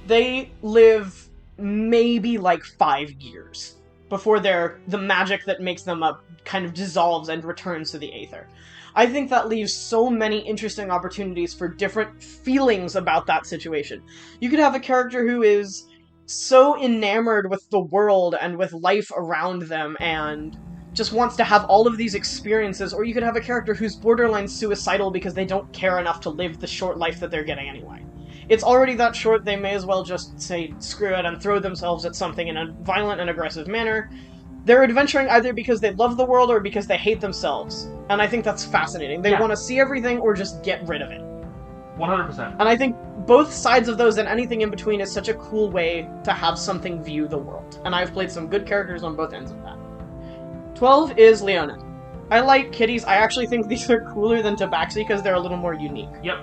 They live maybe, 5 years before the magic that makes them up kind of dissolves and returns to the Aether. I think that leaves so many interesting opportunities for different feelings about that situation. You could have a character who is so enamored with the world and with life around them and just wants to have all of these experiences, or you could have a character who's borderline suicidal because they don't care enough to live the short life that they're getting anyway. It's already that short, they may as well just say screw it and throw themselves at something in a violent and aggressive manner. They're adventuring either because they love the world or because they hate themselves, and I think that's fascinating. They want to see everything or just get rid of it. 100%. And I think both sides of those and anything in between is such a cool way to have something view the world, and I've played some good characters on both ends of that. 12 is Leonin. I like kitties. I actually think these are cooler than Tabaxi because they're a little more unique. Yep.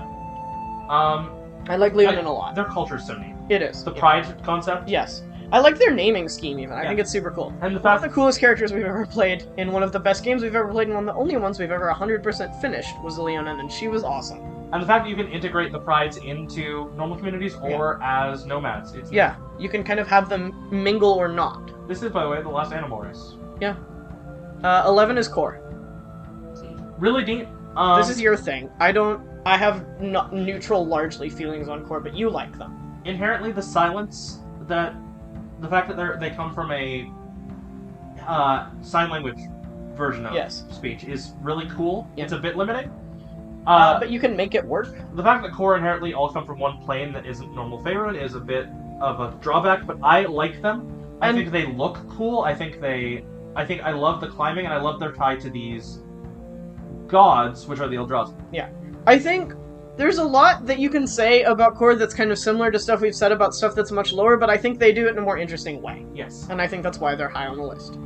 I like Leonin a lot. Their culture's so neat. It is. The pride concept? Yes. I like their naming scheme, even. I think it's super cool. And one of the coolest characters we've ever played, in one of the best games we've ever played, and one of the only ones we've ever 100% finished, was Leonin, and she was awesome. And the fact that you can integrate the prides into normal communities or as nomads. You can kind of have them mingle or not. This is, by the way, the last animal race. Yeah. 11 is Core. Really neat. This is your thing. I have neutral, largely, feelings on Core, but you like them. Inherently, the silence the fact that they come from a sign language version of speech is really cool. Yeah. It's a bit limiting. But you can make it work. The fact that Core inherently all come from one plane that isn't normal Faerun is a bit of a drawback, but I like them. I think they look cool. I think they I think I love the climbing, and I love their tie to these gods, which are the Eldrazi. Yeah. I think there's a lot that you can say about Core that's kind of similar to stuff we've said about stuff that's much lower, but I think they do it in a more interesting way. Yes. And I think that's why they're high on the list.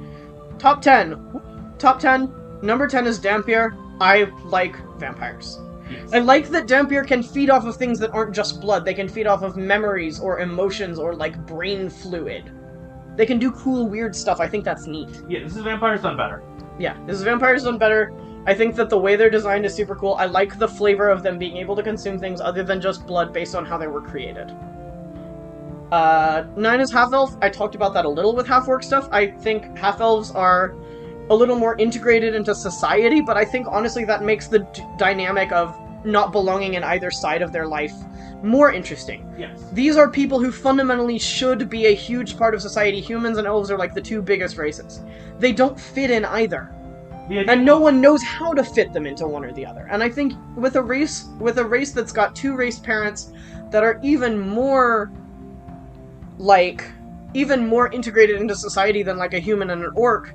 Top 10. Top 10. Number 10 is Dampier. I like vampires. Yes. I like that Dampier can feed off of things that aren't just blood. They can feed off of memories or emotions or, like, brain fluid. They can do cool, weird stuff. I think that's neat. Yeah, this is vampires done better. Yeah, this is vampires done better. I think that the way they're designed is super cool. I like the flavor of them being able to consume things other than just blood based on how they were created. 9 is Half-Elf. I talked about that a little with Half-Orc stuff. I think Half-Elves are a little more integrated into society, but I think honestly that makes the dynamic of not belonging in either side of their life more interesting. Yes. These are people who fundamentally should be a huge part of society. Humans and elves are like the two biggest races. They don't fit in either. And no one knows how to fit them into one or the other. And I think with a race that's got two race parents that are even more integrated into society than like a human and an orc,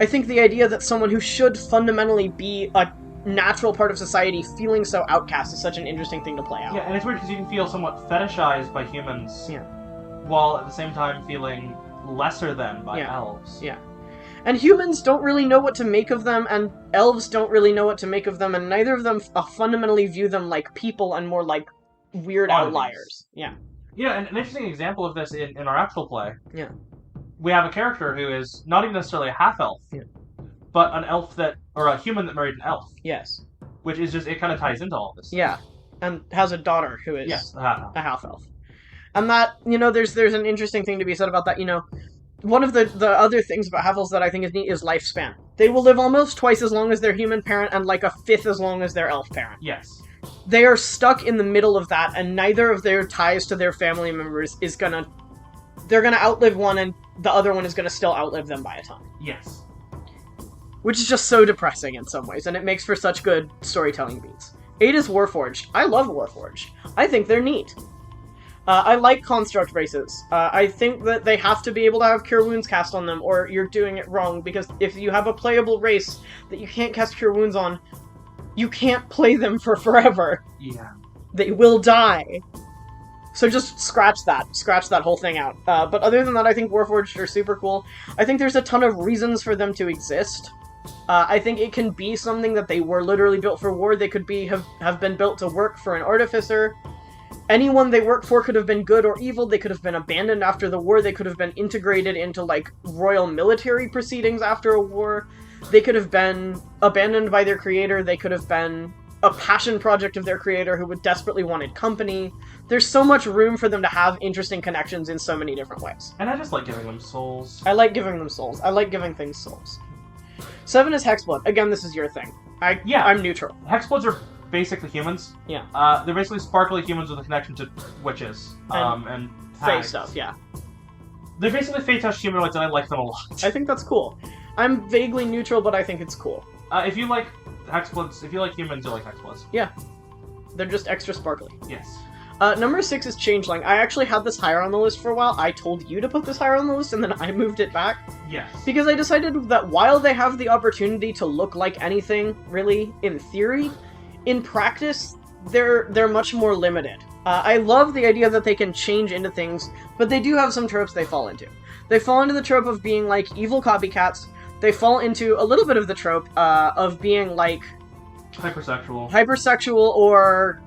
I think the idea that someone who should fundamentally be a natural part of society feeling so outcast is such an interesting thing to play out. Yeah, and it's weird because you can feel somewhat fetishized by humans, yeah, while at the same time feeling lesser than by elves. Yeah. And humans don't really know what to make of them, and elves don't really know what to make of them, and neither of them fundamentally view them like people and more like weird outliers. Yeah. Yeah, and an interesting example of this in our actual play. Yeah. We have a character who is not even necessarily a half-elf, but an elf or a human that married an elf. Yes. Which is just, it kind of ties into all of this. Yeah. And has a daughter who is a half-elf. And that, there's an interesting thing to be said about that, One of the other things about half-elves that I think is neat is lifespan. They will live almost twice as long as their human parent and like a fifth as long as their elf parent. Yes. They are stuck in the middle of that, and neither of their ties to their family members is gonna... They're gonna outlive one, and the other one is gonna still outlive them by a ton. Yes. Which is just so depressing in some ways, and it makes for such good storytelling beats. 8 is Warforged. I love Warforged. I think they're neat. I like construct races. I think that they have to be able to have Cure Wounds cast on them, or you're doing it wrong, because if you have a playable race that you can't cast Cure Wounds on, you can't play them for forever. Yeah. They will die. So just scratch that whole thing out. But other than that, I think Warforged are super cool. I think there's a ton of reasons for them to exist. I think it can be something that they were literally built for war. They could have been built to work for an artificer. Anyone they work for could have been good or evil. They could have been abandoned after the war. They could have been integrated into, like, royal military proceedings after a war. They could have been abandoned by their creator. They could have been a passion project of their creator who would desperately wanted company. There's so much room for them to have interesting connections in so many different ways. And I just like giving them souls. I like giving them souls. I like giving things souls. 7 is Hexblood. Again, this is your thing. I'm neutral. Hexbloods are basically humans. Yeah. They're basically sparkly humans with a connection to witches. And Fae stuff, yeah. They're basically Fae-touched humanoids, and I like them a lot. I think that's cool. I'm vaguely neutral, but I think it's cool. If you like Hexbloods, if you like humans, you like Hexbloods. Yeah. They're just extra sparkly. Yes. Number 6 is Changeling. I actually had this higher on the list for a while. I told you to put this higher on the list, and then I moved it back. Yes. Because I decided that while they have the opportunity to look like anything, really, in theory, in practice, they're much more limited. I love the idea that they can change into things, but they do have some tropes they fall into. They fall into the trope of being, like, evil copycats. They fall into a little bit of the trope of being, like... Hypersexual, or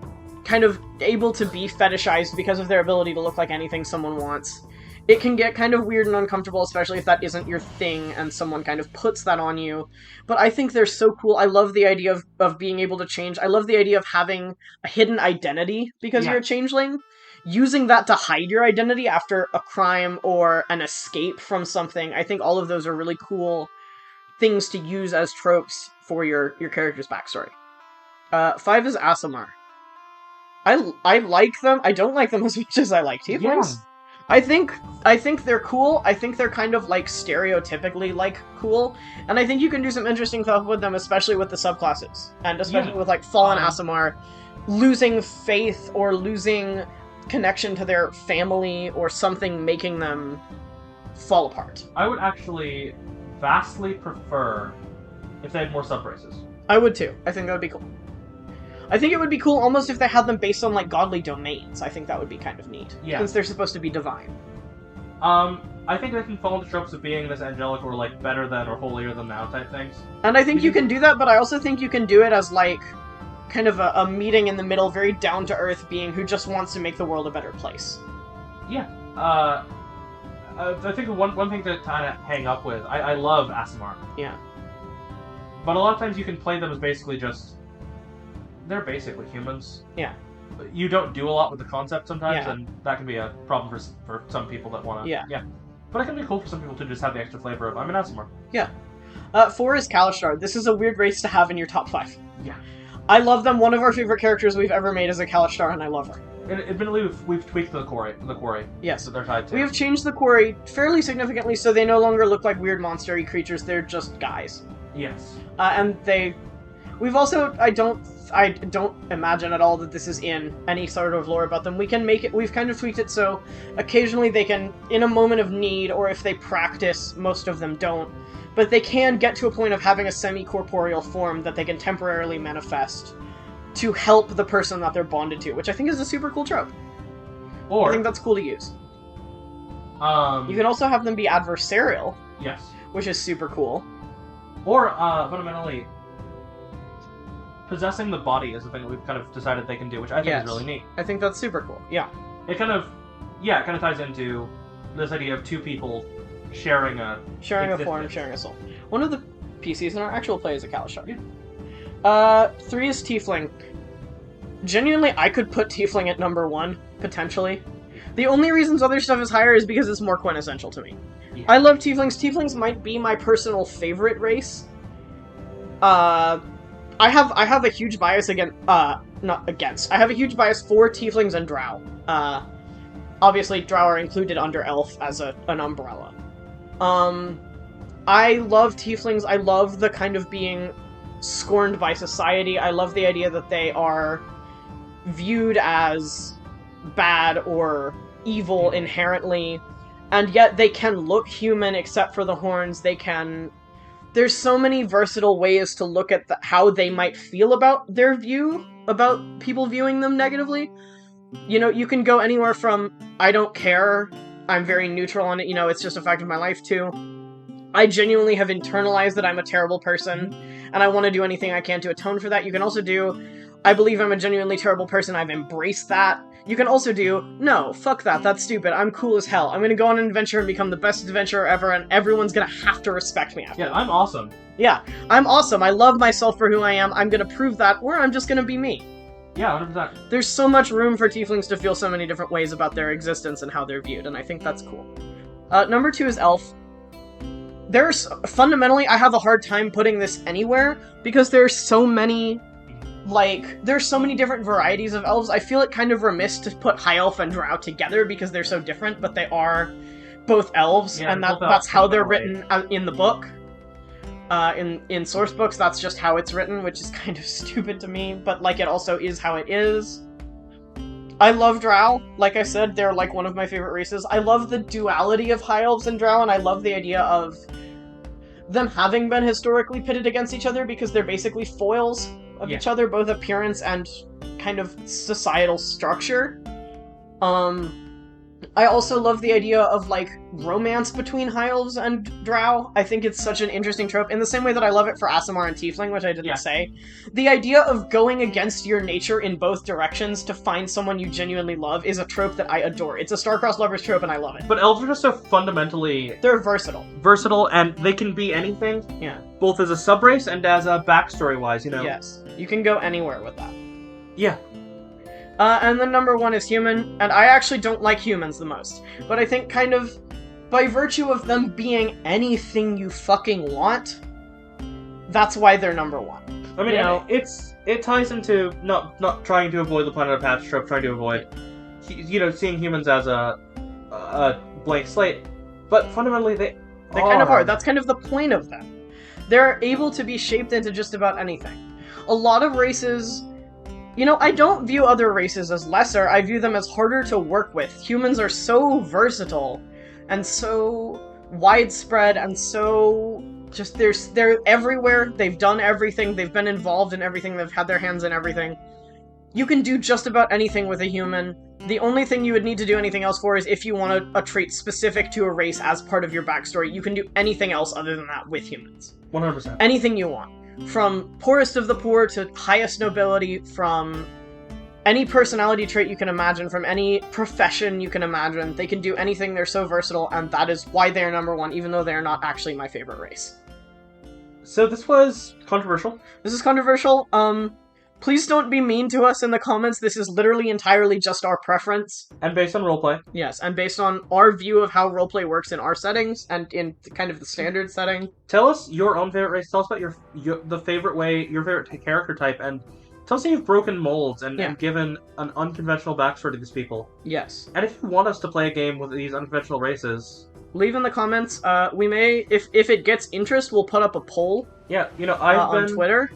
kind of able to be fetishized because of their ability to look like anything someone wants. It can get kind of weird and uncomfortable, especially if that isn't your thing and someone kind of puts that on you. But I think they're so cool. I love the idea of being able to change. I love the idea of having a hidden identity because you're a changeling. Using that to hide your identity after a crime or an escape from something. I think all of those are really cool things to use as tropes for your character's backstory. 5 is Aasimar. I like them. I don't like them as much as I like Tieflings. Yeah. I think they're cool. I think they're kind of, like, stereotypically, like, cool. And I think you can do some interesting stuff with them, especially with the subclasses. And especially with, like, Fallen Aasimar losing faith or losing connection to their family or something making them fall apart. I would actually vastly prefer if they had more sub-races. I would too. I think that would be cool. I think it would be cool almost if they had them based on, like, godly domains. I think that would be kind of neat. Yeah. Since they're supposed to be divine. I think they can fall into tropes of being this angelic or, like, better than or holier than thou type things. And I think you can do that, but I also think you can do it as, like, kind of a meeting in the middle, very down-to-earth being who just wants to make the world a better place. Yeah. I think one thing to kind of hang up with, I love Aasimar. Yeah. But a lot of times you can play them as basically just... They're basically humans. Yeah. You don't do a lot with the concept sometimes, Yeah. and that can be a problem for some people that want to... Yeah. But it can be cool for some people to just have the extra flavor of, I'm an Aasimar. Yeah. 4 is Kalashtar. This is a weird race to have in your top 5. Yeah. I love them. One of our favorite characters we've ever made is a Kalashtar, and I love her. And admittedly, we've tweaked the quarry. Yes. That they're tied to. We have changed the quarry fairly significantly, so they no longer look like weird monster-y creatures. They're just guys. Yes. And we've also, I don't imagine at all that this is in any sort of lore about them. We can make it, we've kind of tweaked it so occasionally they can, in a moment of need, or if they practice, most of them don't, but they can get to a point of having a semi-corporeal form that they can temporarily manifest to help the person that they're bonded to, which I think is a super cool trope. Or... I think that's cool to use. You can also have them be adversarial. Yes. Which is super cool. Or, fundamentally, possessing the body is a thing that we've kind of decided they can do, which I think is really neat. I think that's super cool. Yeah. It kind of ties into this idea of two people sharing a form, sharing a soul. One of the PCs in our actual play is a Kalashtar. Yeah. 3 is Tiefling. Genuinely, I could put Tiefling at number 1, potentially. The only reasons other stuff is higher is because it's more quintessential to me. Yeah. I love Tieflings. Tieflings might be my personal favorite race. I have a huge bias I have a huge bias for Tieflings and Drow. Obviously, Drow are included under Elf as an umbrella. I love Tieflings. I love the kind of being scorned by society. I love the idea that they are viewed as bad or evil inherently, and yet they can look human except for the horns. There's so many versatile ways to look at how they might feel about about people viewing them negatively. You know, you can go anywhere from, I don't care, I'm very neutral on it, it's just a fact of my life, to I genuinely have internalized that I'm a terrible person, and I want to do anything I can to atone for that. You can also do, I believe I'm a genuinely terrible person, I've embraced that. You can also do, no, fuck that, that's stupid, I'm cool as hell. I'm gonna go on an adventure and become the best adventurer ever, and everyone's gonna have to respect me after that. I'm awesome. Yeah, I'm awesome, I love myself for who I am, I'm gonna prove that, or I'm just gonna be me. Yeah, 100%. There's so much room for Tieflings to feel so many different ways about their existence and how they're viewed, and I think that's cool. Number 2 is Elf. Fundamentally, I have a hard time putting this anywhere, because there's so many different varieties of elves. I feel it kind of remiss to put High Elf and Drow together, because they're so different, but they are both elves, and that's how they're written in the book. In source books, that's just how it's written, which is kind of stupid to me, but, it also is how it is. I love Drow. Like I said, they're, one of my favorite races. I love the duality of High Elves and Drow, and I love the idea of them having been historically pitted against each other, because they're basically foils of each other, both appearance and kind of societal structure. I also love the idea of, romance between High Elves and Drow. I think it's such an interesting trope, in the same way that I love it for Aasimar and Tiefling, which I didn't say. The idea of going against your nature in both directions to find someone you genuinely love is a trope that I adore. It's a star-crossed lovers trope, and I love it. But elves are just so fundamentally... They're versatile. Versatile, and they can be anything. Yeah. Both as a sub-race and as a backstory-wise, Yes. You can go anywhere with that. Yeah. And then number 1 is human, and I actually don't like humans the most. But I think kind of, by virtue of them being anything you fucking want, that's why they're number 1. I mean, it ties into not trying to avoid the Planet of Paths trope, trying to avoid, seeing humans as a blank slate. But fundamentally, they kind of are. That's kind of the point of them. They're able to be shaped into just about anything. A lot of races... I don't view other races as lesser, I view them as harder to work with. Humans are so versatile, and so widespread and so just they're everywhere. They've done everything. They've been involved in everything. They've had their hands in everything. You can do just about anything with a human. The only thing you would need to do anything else for is if you want a trait specific to a race as part of your backstory. You can do anything else other than that with humans. 100%. Anything you want. From poorest of the poor to highest nobility, from any personality trait you can imagine, from any profession you can imagine. They can do anything. They're so versatile, and that is why they're number one, even though they're not actually my favorite race. So this was controversial. This is controversial. Please don't be mean to us in the comments. This is literally entirely just our preference. And based on roleplay. Yes, and based on our view of how roleplay works in our settings, and in kind of the standard setting. Tell us your own favorite race. Tell us about the favorite way, your favorite character type, and tell us how you've broken molds and given an unconventional backstory to these people. Yes. And if you want us to play a game with these unconventional races, leave in the comments. We may, if it gets interest, we'll put up a poll. Yeah, you know, I've been on Twitter.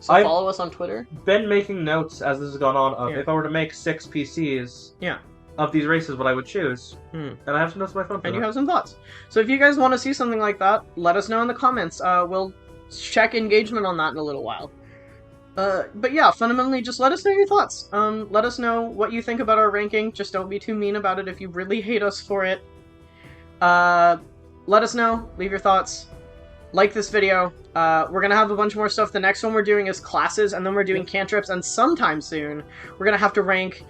So follow us on Twitter. Been making notes as this has gone on of if I were to make 6 PCs of these races, what I would choose. And I have some notes on my phone for you have some thoughts. So if you guys want to see something like that, let us know in the comments. We'll check engagement on that in a little while. But yeah, fundamentally, just let us know your thoughts. Let us know what you think about our ranking. Just don't be too mean about it if you really hate us for it. Let us know. Leave your thoughts. Like this video. We're gonna have a bunch more stuff. The next one we're doing is classes, and then we're doing cantrips, and sometime soon, we're gonna have to rank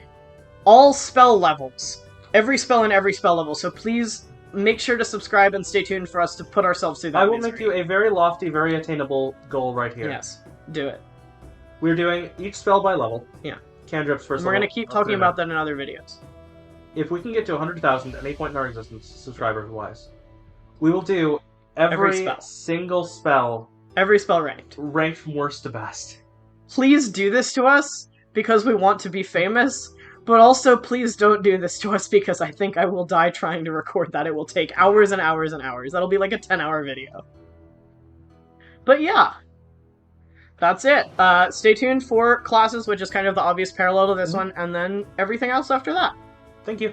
all spell levels. Every spell in every spell level, so please make sure to subscribe and stay tuned for us to put ourselves through that. I will make you a very lofty, very attainable goal right here. Yes, do it. We're doing each spell by level. Yeah. Cantrips first. We're gonna keep talking about that in other videos. If we can get to 100,000 at any point in our existence, subscribers-wise, we will do every single spell. Every spell ranked. Ranked from worst to best. Please do this to us, because we want to be famous, but also please don't do this to us because I think I will die trying to record that. It will take hours and hours and hours. That'll be like a 10-hour video. But yeah. That's it. Stay tuned for classes, which is kind of the obvious parallel to this one, and then everything else after that. Thank you.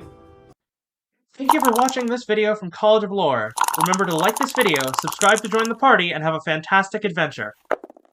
Thank you for watching this video from College of Lore. Remember to like this video, subscribe to join the party, and have a fantastic adventure.